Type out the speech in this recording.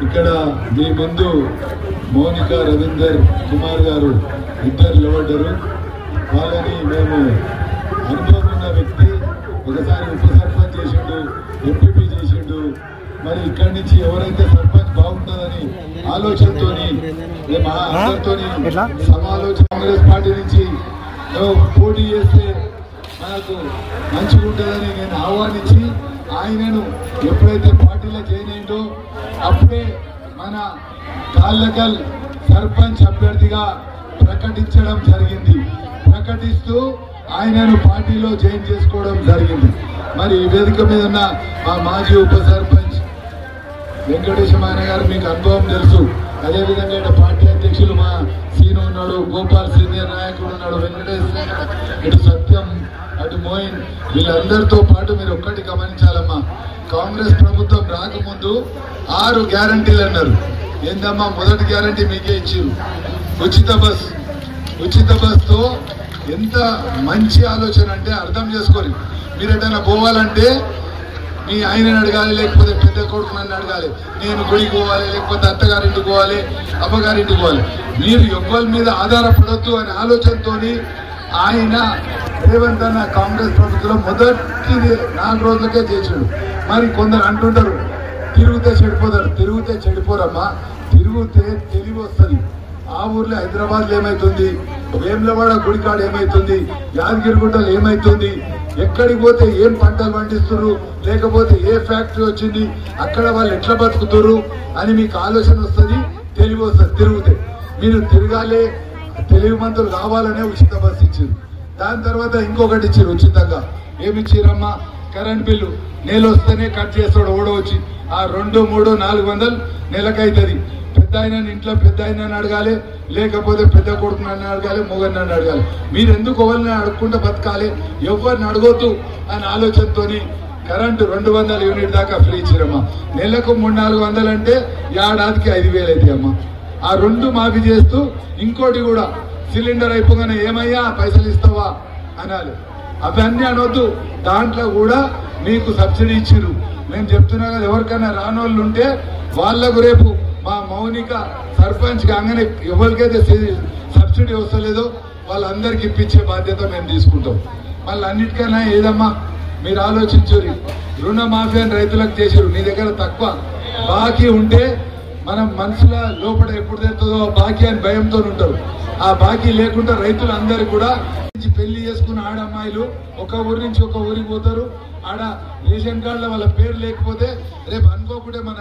ఇక్కడ మీ ముందు మౌనిక రవీందర్ కుమార్ గారు ఇద్దరు నిలబడ్డారు. వాళ్ళని మేము అనుభవం ఉన్న వ్యక్తి, ఒకసారి ఉప సర్పంచ్ చేసిండు, ఎంపీపీ చేసిండు. మరి ఇక్కడి నుంచి ఎవరైతే సర్పంచ్ బాగుంటుందని ఆలోచనతో సమాలోచన కాంగ్రెస్ పార్టీ నుంచి పోటీ చేస్తే మనకు మంచిగా ఉంటుందని నేను ఆహ్వానించి ఆయనను ఎప్పుడైతే పార్టీలో జాయిన్ అయిందో అప్పుడే మన తాళ్ళకల్ సర్పంచ్ అభ్యర్థిగా ప్రకటించడం జరిగింది. ప్రకటిస్తూ ఆయనను పార్టీలో జాయిన్ చేసుకోవడం జరిగింది. మరి ఈ వేదిక మీద ఉన్న మా మాజీ ఉప సర్పంచ్ వెంకటేశ్వర గారు మీకు అనుభవం తెలుసు. అదేవిధంగా ఇక్కడ పార్టీ అధ్యక్షులు మా సీను ఉన్నాడు, గోపాల్ సీనియర్ నాయకుడు ఉన్నాడు, వెంకటేష్, ఇటు సత్యం, అటు మోయిన్, వీళ్ళందరితో పాటు మీరు ఒక్కటి గమనించాలమ్మా. కాంగ్రెస్ ప్రభుత్వం రాకముందు 6 గ్యారంటీలు అన్నారు. ఏందమ్మా, మొదటి గ్యారంటీ మీకే ఇచ్చారు, ఉచిత బస్. ఉచిత బస్తో ఎంత మంచి ఆలోచన అంటే అర్థం చేసుకోవాలి. మీరు ఎటైనా పోవాలంటే మీ ఆయనని అడగాలి, లేకపోతే పెద్ద కొడుకు నన్ను అడగాలి, నేను గుడికి పోవాలి, లేకపోతే అత్తగారింటికి పోవాలి, అమ్మగారింటికి పోవాలి. మీరు ఎవ్వరి మీద ఆధారపడద్దు అనే ఆలోచనతో ఆయన రేవంత్ అన్న కాంగ్రెస్ ప్రభుత్వం మొదటి 4 రోజులకే చేసాడు. మరి కొందరు అంటుంటారు తిరిగితే చెడిపోతారు. తిరిగితే చెడిపోరమ్మా, తిరిగితే తెలివి వస్తుంది. ఆ ఊర్లో హైదరాబాద్లో ఏమైతుంది, వేములవాడ గుడికాడ ఏమైతుంది, యాదగిరిగుట్టలో ఏమైతుంది, ఎక్కడికి పోతే ఏం పంటలు పండిస్తున్నారు, లేకపోతే ఏ ఫ్యాక్టరీ వచ్చింది, అక్కడ వాళ్ళు ఎట్లా బతుకుతున్నారు అని మీకు ఆలోచన వస్తుంది, తెలివి వస్తుంది. తిరిగితే మీరు తిరగాలి, తెలివి మంతులు కావాలనే ఉచిత బస్సు ఇచ్చారు. దాని తర్వాత ఇంకొకటి ఇచ్చారు ఉచితంగా. ఏమి ఇచ్చారమ్మా, కరెంట్ బిల్లు నెల వస్తేనే కట్ చేస్తాడు ఓడవచ్చి. ఆ 2, 3, 400 నెలకైతుంది. పెద్ద ఆయన ఇంట్లో పెద్ద ఆయన అడగాలి, లేకపోతే పెద్ద కొడుకు నన్ను అడగాలి, మొగని నన్ను అడగాలి. మీరు ఎందుకు ఎవరిని అడుక్కుంటూ బతకాలి, ఎవరిని అడగొద్దు అని ఆలోచనతో కరెంటు 200 యూనిట్ దాకా ఫ్రీ ఇచ్చారమ్మా. నెలకు 300-400 అంటే ఏడాదికి 5,000 అవుతాయి అమ్మా. ఆ 2 మాఫీ చేస్తూ ఇంకోటి కూడా సిలిండర్ అయిపోగానే ఏమయ్యా పైసలు ఇస్తావా అనాలి. అవన్నీ అనొద్దు, దాంట్లో కూడా మీకు సబ్సిడీ ఇచ్చిర్రు. నేను చెప్తున్నా కదా, ఎవరికైనా రానోళ్ళు ఉంటే వాళ్లకు రేపు మా మౌనిక సర్పంచ్ కాగానే ఎవరికైతే సబ్సిడీ వస్తలేదో వాళ్ళందరికి ఇప్పించే బాధ్యత మేము తీసుకుంటాం. మళ్ళీ అన్నిటికైనా ఏదమ్మా మీరు ఆలోచించుర్రి, రుణమాఫీ అని రైతులకు చేసారు. మీ దగ్గర తక్కువ బాకీ ఉంటే మనం మనసుల లోపల ఎప్పుడు తెస్తుందో బాకీ అని భయంతో ఉంటారు. ఆ బాకీ లేకుండా రైతులందరూ కూడా పెళ్లి చేసుకున్న ఆడమ్మాయిలు ఒక ఊరి నుంచి ఒక ఊరికి పోతారు. ఆడ రేషన్ కార్డులో వాళ్ళ పేరు లేకపోతే రేపు అనుకోకుండా మన